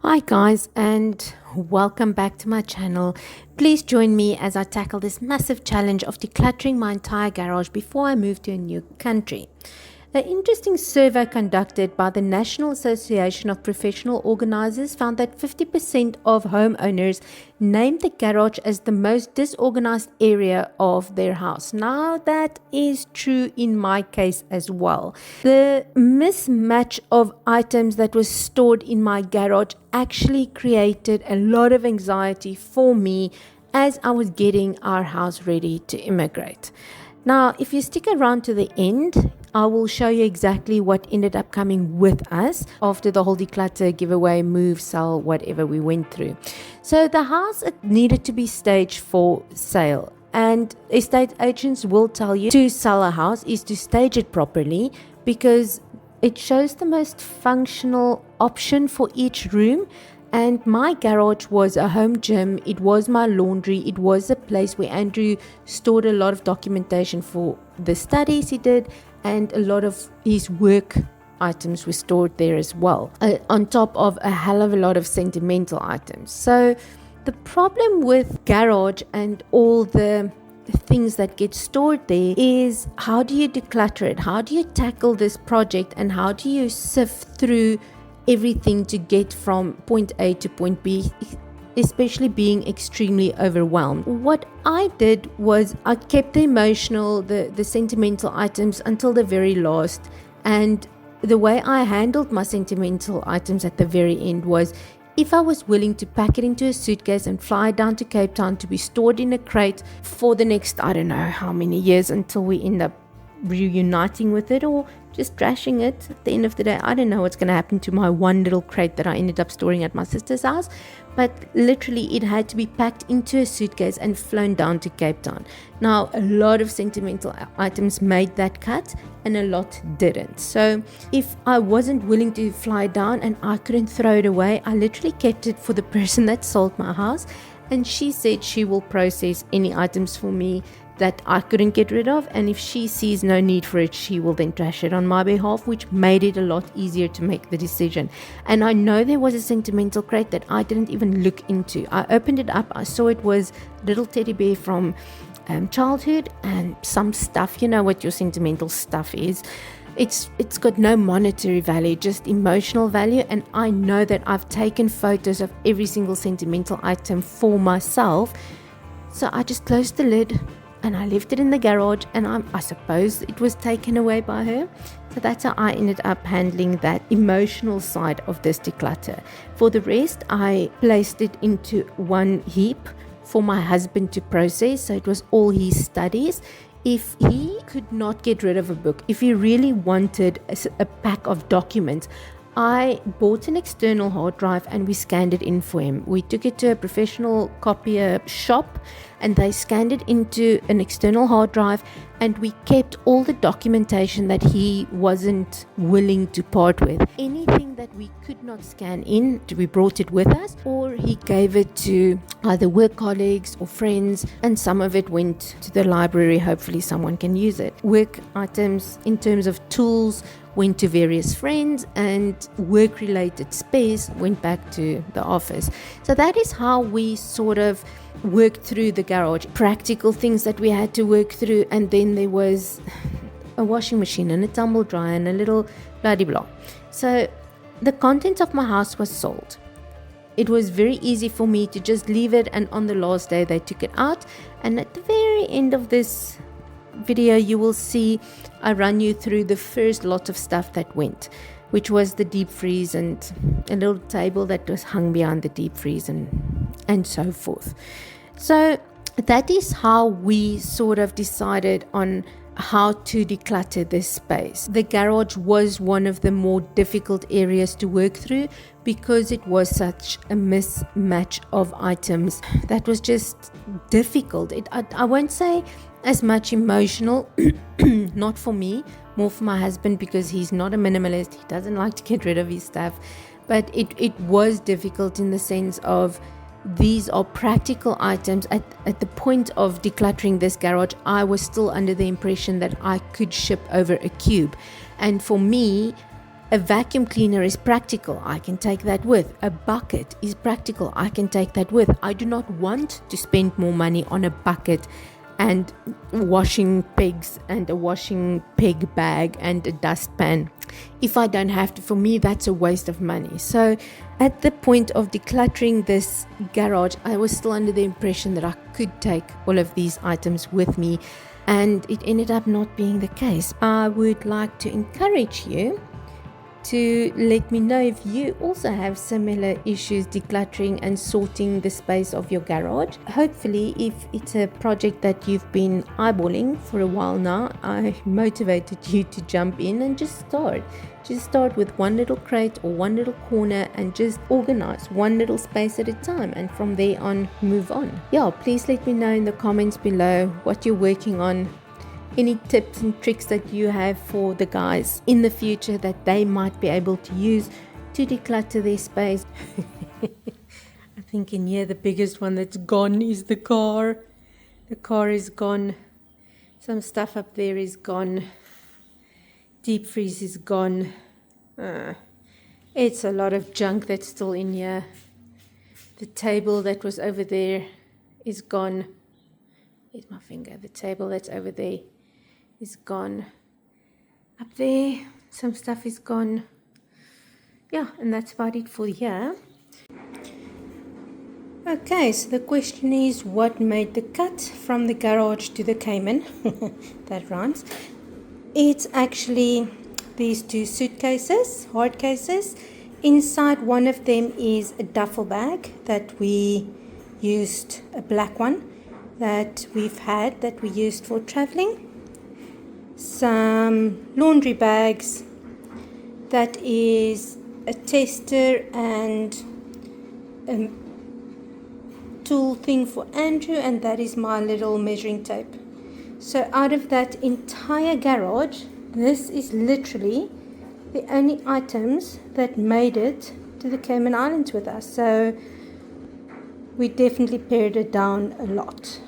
Hi guys, and welcome back to my channel. Please join me as I tackle this massive challenge of decluttering my entire garage before I move to a new country. An interesting survey conducted by the National Association of Professional Organizers found that 50% of homeowners named the garage as the most disorganized area of their house. Now, that is true in my case as well. The mismatch of items that was stored in my garage actually created a lot of anxiety for me as I was getting our house ready to immigrate. Now, if you stick around to the end, I will show you exactly what ended up coming with us after the whole declutter, giveaway, move, sell, whatever we went through. So the house needed to be staged for sale. And estate agents will tell you to sell a house is to stage it properly because it shows the most functional option for each room. And my garage was a home gym, it was my laundry, it was a place where Andrew stored a lot of documentation for the studies he did, and a lot of his work items were stored there as well, on top of a hell of a lot of sentimental items. So the problem with garage and all the things that get stored there is, how do you declutter it? How do you tackle this project, and how do you sift through everything to get from point A to point B, especially being extremely overwhelmed? What I did was I kept the emotional, the sentimental items until the very last. And the way I handled my sentimental items at the very end was, if I was willing to pack it into a suitcase and fly down to Cape Town to be stored in a crate for the next, I don't know how many years, until we end up reuniting with it or just trashing it at the end of the day. I don't know what's going to happen to my one little crate that I ended up storing at my sister's house, but literally it had to be packed into a suitcase and flown down to Cape Town. Now, a lot of sentimental items made that cut and a lot didn't. So if I wasn't willing to fly down and I couldn't throw it away, I literally kept it for the person that sold my house, and she said she will process any items for me that I couldn't get rid of, and if she sees no need for it, she will then trash it on my behalf, which made it a lot easier to make the decision. And I know there was a sentimental crate that I didn't even look into. I opened it up, I saw it was a little teddy bear from childhood and some stuff. You know what your sentimental stuff is. It's got no monetary value, just emotional value. And I know that I've taken photos of every single sentimental item for myself. So I just closed the lid and I left it in the garage, and I suppose it was taken away by her. So that's how I ended up handling that emotional side of this declutter. For the rest, I placed it into one heap for my husband to process. So it was all his studies. If he could not get rid of a book, if he really wanted a pack of documents, I bought an external hard drive and we scanned it in for him. We took it to a professional copier shop and they scanned it into an external hard drive, and we kept all the documentation that he wasn't willing to part with. Anything that we could not scan in, we brought it with us, or he gave it to either work colleagues or friends, and some of it went to the library. Hopefully someone can use it. Work items in terms of tools went to various friends, and work-related space went back to the office. So that is how we sort of worked through the garage. Practical things that we had to work through, and then there was a washing machine and a tumble dryer and a little blah-de-blah. So the contents of my house was sold. It was very easy for me to just leave it, and on the last day they took it out. And at the very end of this video, you will see I run you through the first lot of stuff that went, which was the deep freeze and a little table that was hung behind the deep freeze and so forth. So that is how we sort of decided on how to declutter this space. The garage was one of the more difficult areas to work through because it was such a mismatch of items that was just difficult. I won't say as much emotional, not for me, more for my husband, because he's not a minimalist. He doesn't like to get rid of his stuff. But it was difficult in the sense of, these are practical items. At the point of decluttering this garage, I was still under the impression that I could ship over a cube. And for me, A vacuum cleaner is practical. I can take that with. A bucket is practical. I can take that with. I do not want to spend more money on a bucket and washing pigs and a washing pig bag and a dustpan if I don't have to. For me, that's a waste of money. So at the point of decluttering this garage, I was still under the impression that I could take all of these items with me, and it ended up not being the case. I would like to encourage you to let me know if you also have similar issues decluttering and sorting the space of your garage. Hopefully, if it's a project that you've been eyeballing for a while now, I motivated you to jump in and just start. Just start with one little crate or one little corner and just organize one little space at a time, and from there on, move on. Yeah, please let me know in the comments below what you're working on. Any tips and tricks that you have for the guys in the future that they might be able to use to declutter their space. I think in here the biggest one that's gone is the car. The car is gone. Some stuff up there is gone. Deep freeze is gone. It's a lot of junk that's still in here. The table that was over there is gone. Here's my finger. The table that's over there is gone. Up there, some stuff is gone. Yeah, and that's about it for here. Okay, so the question is, what made the cut from the garage to the Cayman? That rhymes. It's actually these two suitcases, hard cases. Inside one of them is a duffel bag that we used, a black one that we've had that we used for traveling. Some laundry bags, that is a tester and a tool thing for Andrew, and that is my little measuring tape. So out of that entire garage, this is literally the only items that made it to the Cayman Islands with us. So we definitely pared it down a lot.